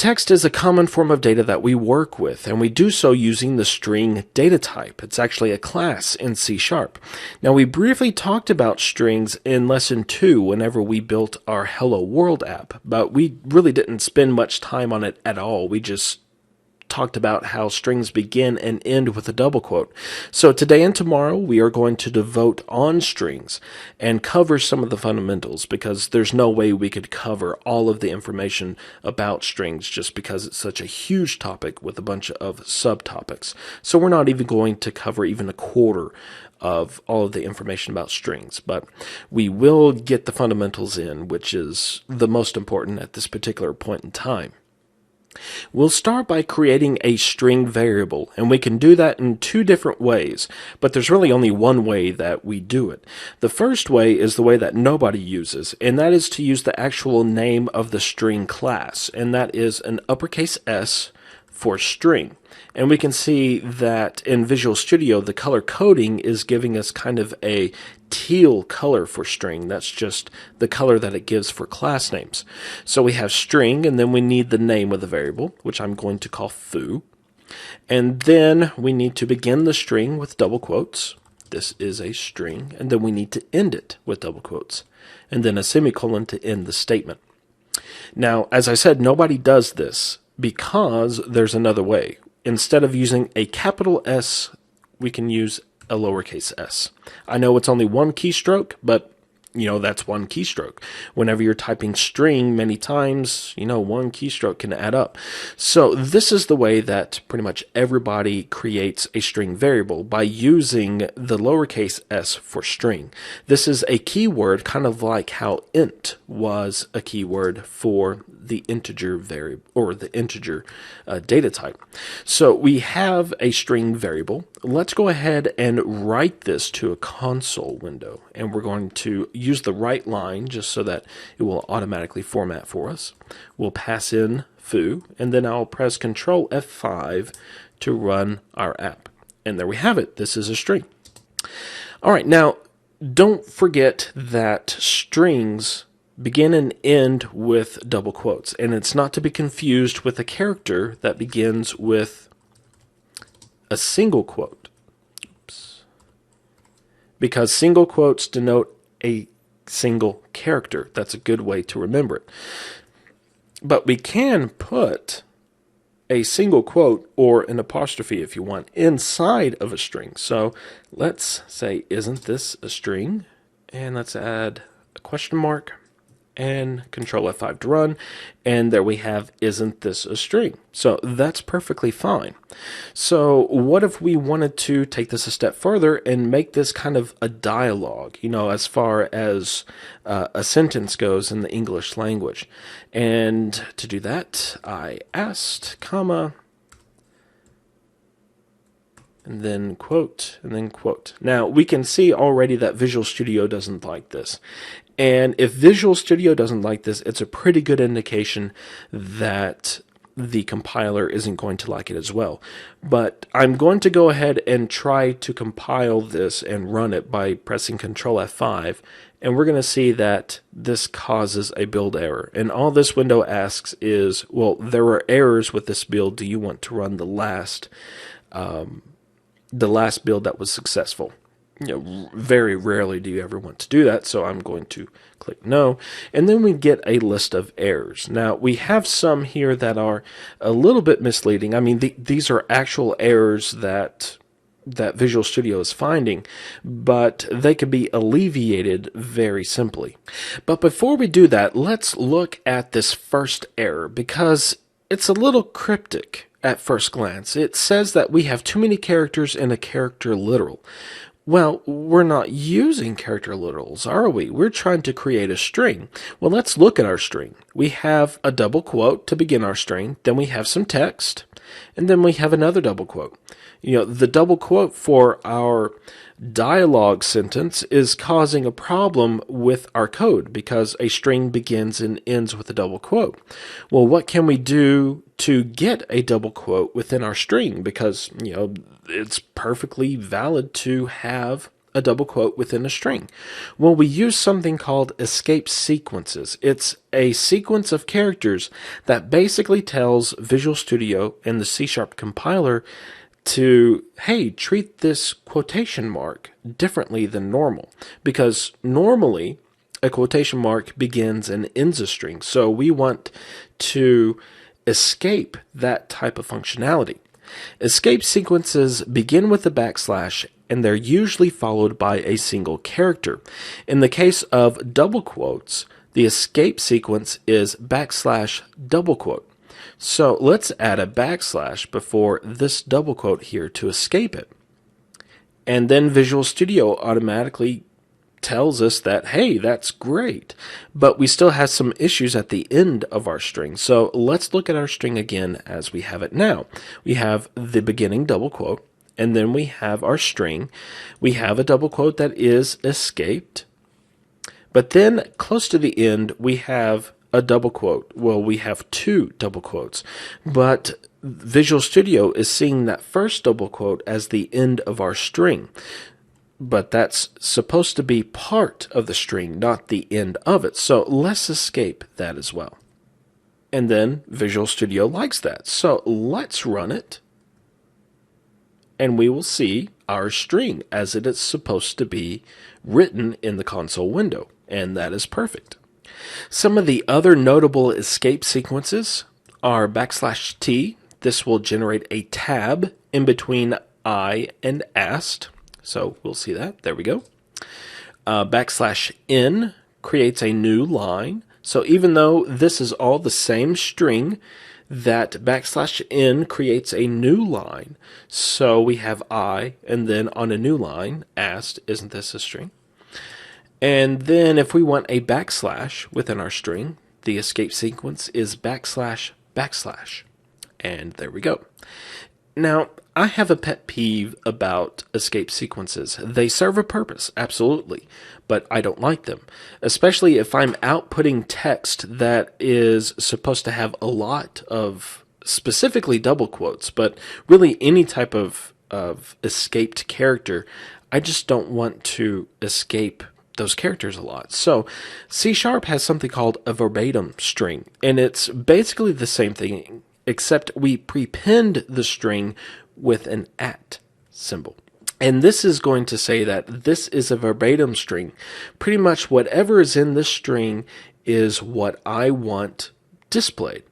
Text is a common form of data that we work with, and we do so using the string data type. It's actually a class in C#. Now, we briefly talked about strings in Lesson 2 whenever we built our Hello World app, but we really didn't spend much time on it at all. We just talked about how strings begin and end with a double quote. So today and tomorrow we are going to devote on strings and cover some of the fundamentals, because there's no way we could cover all of the information about strings just because it's such a huge topic with a bunch of subtopics. So we're not even going to cover even a quarter of all of the information about strings, but we will get the fundamentals in, which is the most important at this particular point in time. We'll start by creating a string variable, and we can do that in two different ways, but there's really only one way that we do it. The first way is the way that nobody uses, and that is to use the actual name of the string class, and that is an uppercase S for string. And we can see that in Visual Studio, the color coding is giving us kind of a teal color for string. That's just the color that it gives for class names. So we have string, and then we need the name of the variable, which I'm going to call foo. And then we need to begin the string with double quotes. This is a string. And then we need to end it with double quotes. And then a semicolon to end the statement. Now, as I said, nobody does this because there's another way. Instead of using a capital S, we can use a lowercase s. I know it's only one keystroke, but that's one keystroke. Whenever you're typing string many times, one keystroke can add up. So this is the way that pretty much everybody creates a string variable, by using the lowercase s for string. This is a keyword, kind of like how int was a keyword for the integer variable, or the integer data type. So we have a string variable. Let's go ahead and write this to a console window, and we're going to use the right line just so that it will automatically format for us. We'll pass in foo, and then I'll press Control F5 to run our app. And there we have it. This is a string. All right, now don't forget that strings begin and end with double quotes, and it's not to be confused with a character that begins with a single quote. Oops. Because single quotes denote a single character. That's a good way to remember it. But we can put a single quote or an apostrophe, if you want, inside of a string. So let's say, isn't this a string? And let's add a question mark and Control F5 to run, and there we have, isn't this a string? So that's perfectly fine. So what if we wanted to take this a step further and make this kind of a dialogue, as far as a sentence goes in the English language? And to do that, I asked, comma, and then quote, and then quote. Now, we can see already that Visual Studio doesn't like this. And if Visual Studio doesn't like this, it's a pretty good indication that the compiler isn't going to like it as well. But I'm going to go ahead and try to compile this and run it by pressing Control F5. And we're going to see that this causes a build error. And all this window asks is, well, there are errors with this build. Do you want to run the last build that was successful? Very rarely do you ever want to do that, so I'm going to click no, and then we get a list of errors. Now, we have some here that are a little bit misleading. I mean, these are actual errors that Visual Studio is finding, but they can be alleviated very simply. But before we do that, let's look at this first error, because it's a little cryptic at first glance. It says that we have too many characters in a character literal. Well, we're not using character literals, are we? We're trying to create a string. Well, let's look at our string. We have a double quote to begin our string, then we have some text, and then we have another double quote. The double quote for our dialogue sentence is causing a problem with our code because a string begins and ends with a double quote. Well, what can we do to get a double quote within our string? Because, it's perfectly valid to have a double quote within a string? Well, we use something called escape sequences. It's a sequence of characters that basically tells Visual Studio and the C# compiler to, hey, treat this quotation mark differently than normal. Because normally, a quotation mark begins and ends a string. So we want to escape that type of functionality. Escape sequences begin with a backslash, and they're usually followed by a single character. In the case of double quotes, the escape sequence is backslash double quote. So let's add a backslash before this double quote here to escape it. And then Visual Studio automatically tells us that, hey, that's great, but we still have some issues at the end of our string. So let's look at our string again as we have it now. We have the beginning double quote, and then we have our string. We have a double quote that is escaped, but then close to the end, we have a double quote. Well, we have two double quotes, but Visual Studio is seeing that first double quote as the end of our string. But that's supposed to be part of the string, not the end of it. So let's escape that as well. And then Visual Studio likes that. So let's run it. And we will see our string as it is supposed to be written in the console window. And that is perfect. Some of the other notable escape sequences are \t. This will generate a tab in between I and ast. So we'll see that. There we go. \n creates a new line. So even though this is all the same string, that \n creates a new line. So we have I, and then on a new line, ast, isn't this a string? And then if we want a backslash within our string, the escape sequence is \\. And there we go. Now, I have a pet peeve about escape sequences. They serve a purpose, absolutely, but I don't like them, especially if I'm outputting text that is supposed to have a lot of specifically double quotes, but really any type of escaped character. I just don't want to escape those characters a lot. So C# has something called a verbatim string, and it's basically the same thing, except we prepend the string with an @ symbol. And this is going to say that this is a verbatim string. Pretty much whatever is in this string is what I want displayed.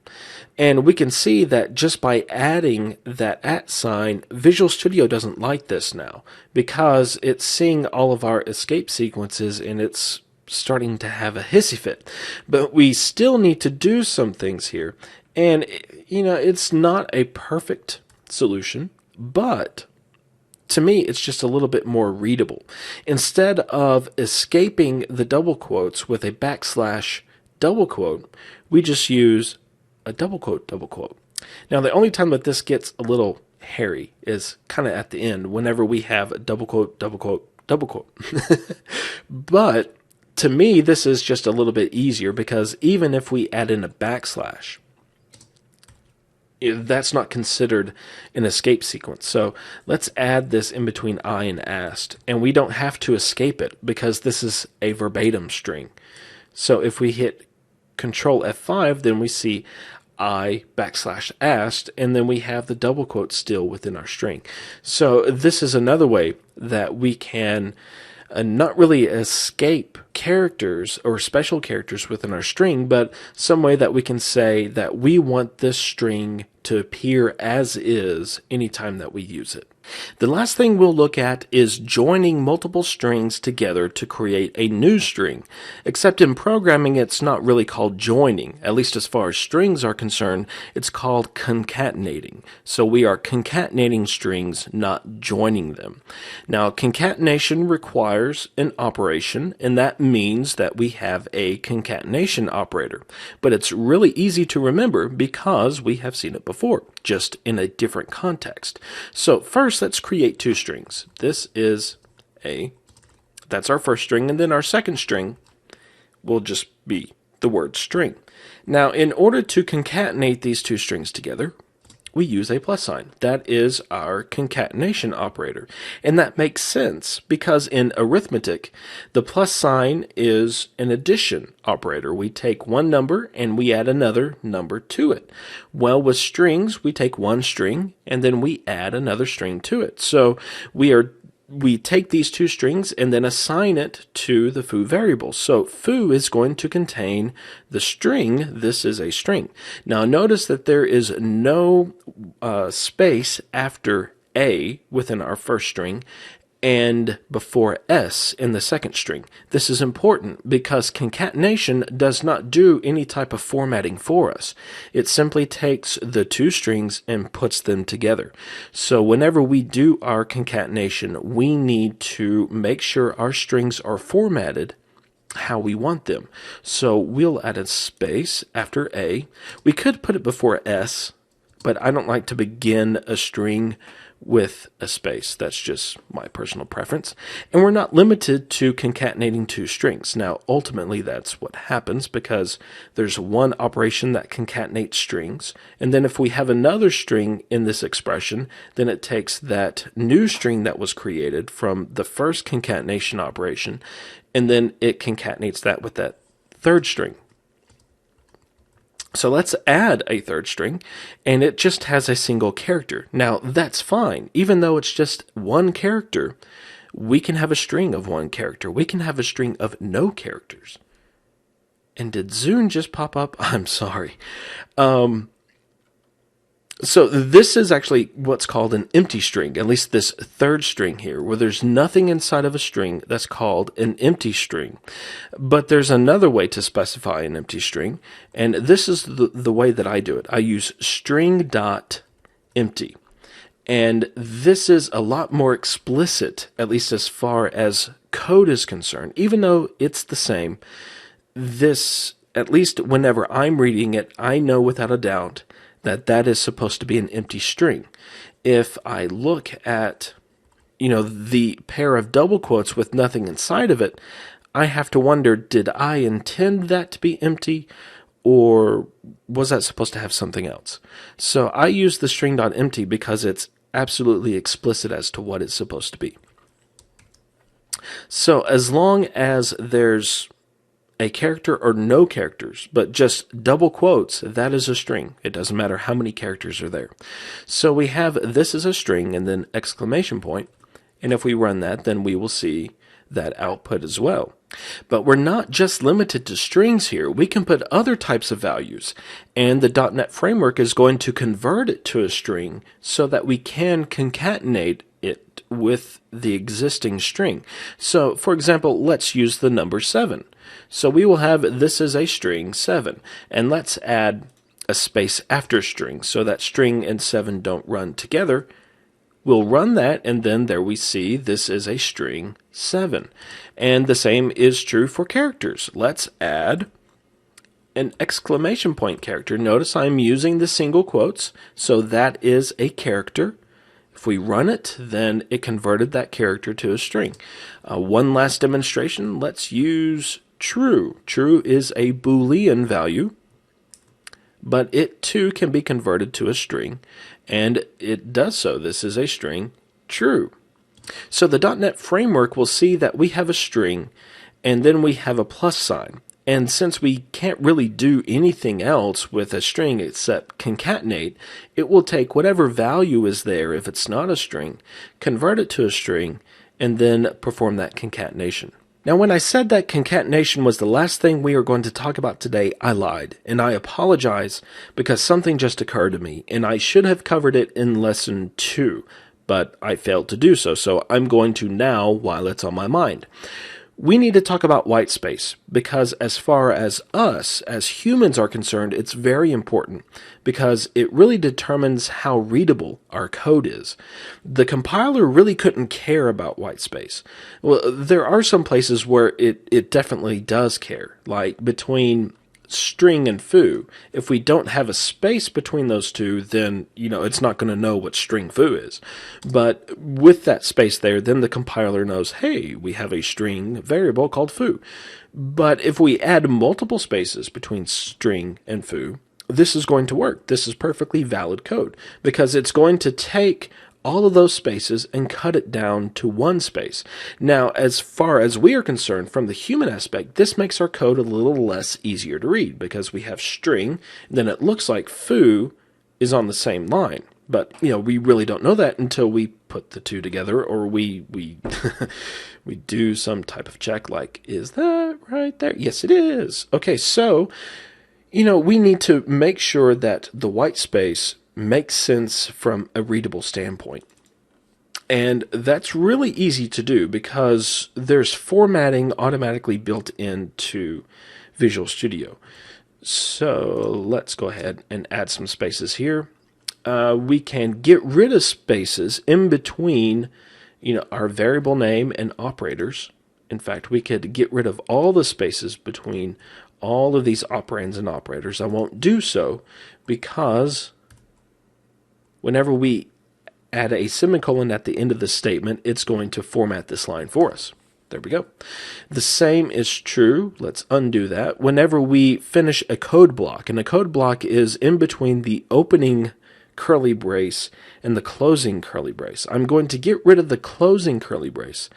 And we can see that just by adding that @ sign, Visual Studio doesn't like this now, because it's seeing all of our escape sequences and it's starting to have a hissy fit. But we still need to do some things here. And, it's not a perfect solution, but to me, it's just a little bit more readable. Instead of escaping the double quotes with a \, double quote, we just use a double quote. Now, the only time that this gets a little hairy is kind of at the end, whenever we have a double quote, double quote, double quote. But to me, this is just a little bit easier, because even if we add in a \, that's not considered an escape sequence. So let's add this in between I and ast, and we don't have to escape it because this is a verbatim string. So if we hit Control F5, then we see I \ast, and then we have the double quote still within our string. So this is another way that we can not really escape characters or special characters within our string, but some way that we can say that we want this string to appear as is anytime that we use it. The last thing we'll look at is joining multiple strings together to create a new string. Except in programming, it's not really called joining. At least as far as strings are concerned, it's called concatenating. So we are concatenating strings, not joining them. Now, concatenation requires an operation, and that means that we have a concatenation operator. But it's really easy to remember because we have seen it before, just in a different context. So first, let's create two strings. That's our first string, and then our second string will just be the word string. Now, in order to concatenate these two strings together, we use a plus sign. That is our concatenation operator. And that makes sense because in arithmetic, the plus sign is an addition operator. We take one number and we add another number to it. Well, with strings, we take one string and then we add another string to it. So we take these two strings and then assign it to the foo variable. So foo is going to contain the string. This is a string. Now notice that there is no space after A within our first string and before S in the second string. This is important because concatenation does not do any type of formatting for us. It simply takes the two strings and puts them together. So whenever we do our concatenation, we need to make sure our strings are formatted how we want them. So we'll add a space after A. We could put it before S, but I don't like to begin a string with a space. That's just my personal preference. And we're not limited to concatenating two strings. Now, ultimately, that's what happens because there's one operation that concatenates strings. And then if we have another string in this expression, then it takes that new string that was created from the first concatenation operation, and then it concatenates that with that third string. So let's add a third string, and it just has a single character. Now, that's fine. Even though it's just one character, we can have a string of one character. We can have a string of no characters. And did Zune just pop up? I'm sorry. So this is actually what's called an empty string, at least this third string here, where there's nothing inside of a string. That's called an empty string. But there's another way to specify an empty string, and this is the way that I do it. I use string.empty. And this is a lot more explicit, at least as far as code is concerned. Even though it's the same, this, at least whenever I'm reading it, I know without a doubt that is supposed to be an empty string. If I look at, the pair of double quotes with nothing inside of it, I have to wonder, did I intend that to be empty, or was that supposed to have something else? So I use the string.empty because it's absolutely explicit as to what it's supposed to be. So as long as there's a character or no characters, but just double quotes, that is a string. It doesn't matter how many characters are there. So we have this is a string and then exclamation point. And if we run that, then we will see that output as well. But we're not just limited to strings here. We can put other types of values. And the .NET Framework is going to convert it to a string so that we can concatenate it with the existing string. So, for example, let's use the number 7. So we will have this is a string 7, and let's add a space after string so that string and 7 don't run together. We'll run that, and then there we see this is a string 7. And the same is true for characters. Let's add an exclamation point character. Notice I'm using the single quotes, so that is a character. If we run it, then it converted that character to a string. One last demonstration. Let's use true. True is a Boolean value, but it too can be converted to a string, and it does so. This is a string, true. So the .NET Framework will see that we have a string, and then we have a plus sign. And since we can't really do anything else with a string except concatenate, it will take whatever value is there, if it's not a string, convert it to a string, and then perform that concatenation. Now, when I said that concatenation was the last thing we are going to talk about today, I lied, and I apologize because something just occurred to me, and I should have covered it in Lesson 2, but I failed to do so, so I'm going to now while it's on my mind. We need to talk about whitespace because as far as us, as humans are concerned, it's very important because it really determines how readable our code is. The compiler really couldn't care about whitespace. Well, there are some places where it definitely does care, like between string and foo. If we don't have a space between those two, then, it's not going to know what string foo is. But with that space there, then the compiler knows, hey, we have a string variable called foo. But if we add multiple spaces between string and foo, this is going to work. This is perfectly valid code because it's going to take all of those spaces and cut it down to one space. Now, as far as we are concerned, from the human aspect, this makes our code a little less easier to read because we have string, then it looks like foo is on the same line. But, we really don't know that until we put the two together, or we we do some type of check like, is that right there? Yes, it is. Okay, so, we need to make sure that the white space makes sense from a readable standpoint. And that's really easy to do because there's formatting automatically built into Visual Studio. So let's go ahead and add some spaces here. We can get rid of spaces in between, our variable name and operators. In fact, we could get rid of all the spaces between all of these operands and operators. I won't do so because whenever we add a semicolon at the end of the statement, it's going to format this line for us. There we go. The same is true. Let's undo that. Whenever we finish a code block, and a code block is in between the opening curly brace and the closing curly brace, I'm going to get rid of the closing curly brace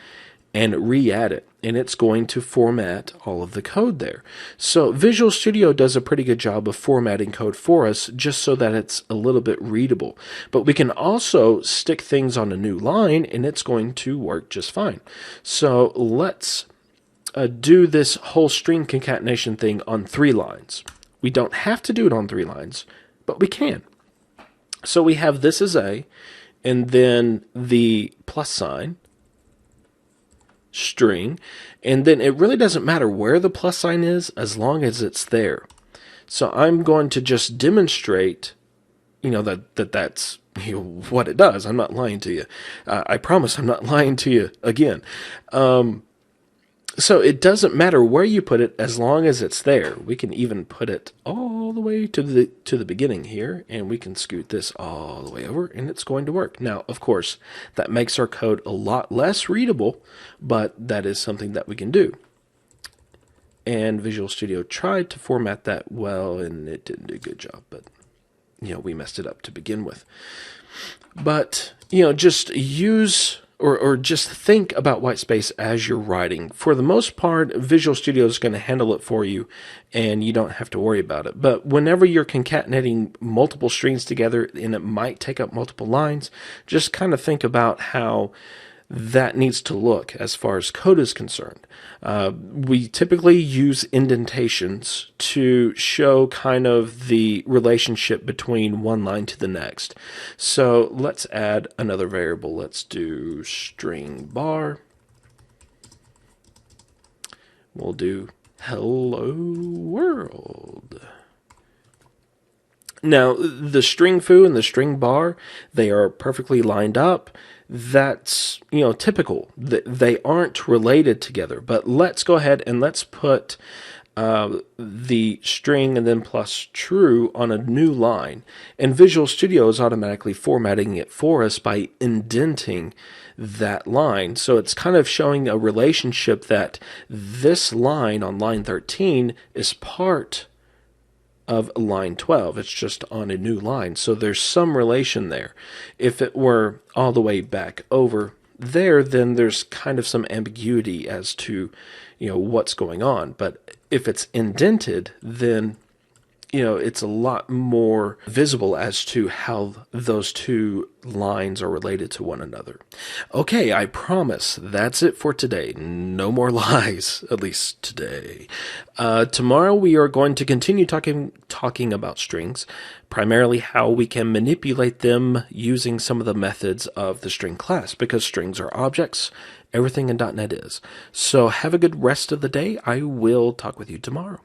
and re-add it, and it's going to format all of the code there. So Visual Studio does a pretty good job of formatting code for us just so that it's a little bit readable. But we can also stick things on a new line, and it's going to work just fine. So let's do this whole string concatenation thing on 3 lines. We don't have to do it on 3 lines, but we can. So we have this as A, and then the plus sign, string, and then it really doesn't matter where the plus sign is as long as it's there. So I'm going to just demonstrate, that's what it does. I'm not lying to you. I promise I'm not lying to you again. So it doesn't matter where you put it as long as it's there. We can even put it all the way to the beginning here, and we can scoot this all the way over, and it's going to work. Now, of course, that makes our code a lot less readable, but that is something that we can do. And Visual Studio tried to format that well, and it didn't do a good job, but we messed it up to begin with. But just use or just think about whitespace as you're writing. For the most part, Visual Studio is going to handle it for you, and you don't have to worry about it. But whenever you're concatenating multiple strings together, and it might take up multiple lines, just kind of think about how that needs to look as far as code is concerned. We typically use indentations to show kind of the relationship between one line to the next. So let's add another variable. Let's do string bar. We'll do hello world. Now, the string foo and the string bar, they are perfectly lined up. That's, typical. They aren't related together. But let's go ahead and let's put the string and then plus true on a new line. And Visual Studio is automatically formatting it for us by indenting that line. So it's kind of showing a relationship that this line on line 13 is part of line 12. It's just on a new line. So there's some relation there. If it were all the way back over there, then there's kind of some ambiguity as to, what's going on. But if it's indented, then, it's a lot more visible as to how those two lines are related to one another. Okay, I promise that's it for today. No more lies, at least today. Tomorrow we are going to continue talking about strings, primarily how we can manipulate them using some of the methods of the string class, because strings are objects. Everything in .NET is. So have a good rest of the day. I will talk with you tomorrow.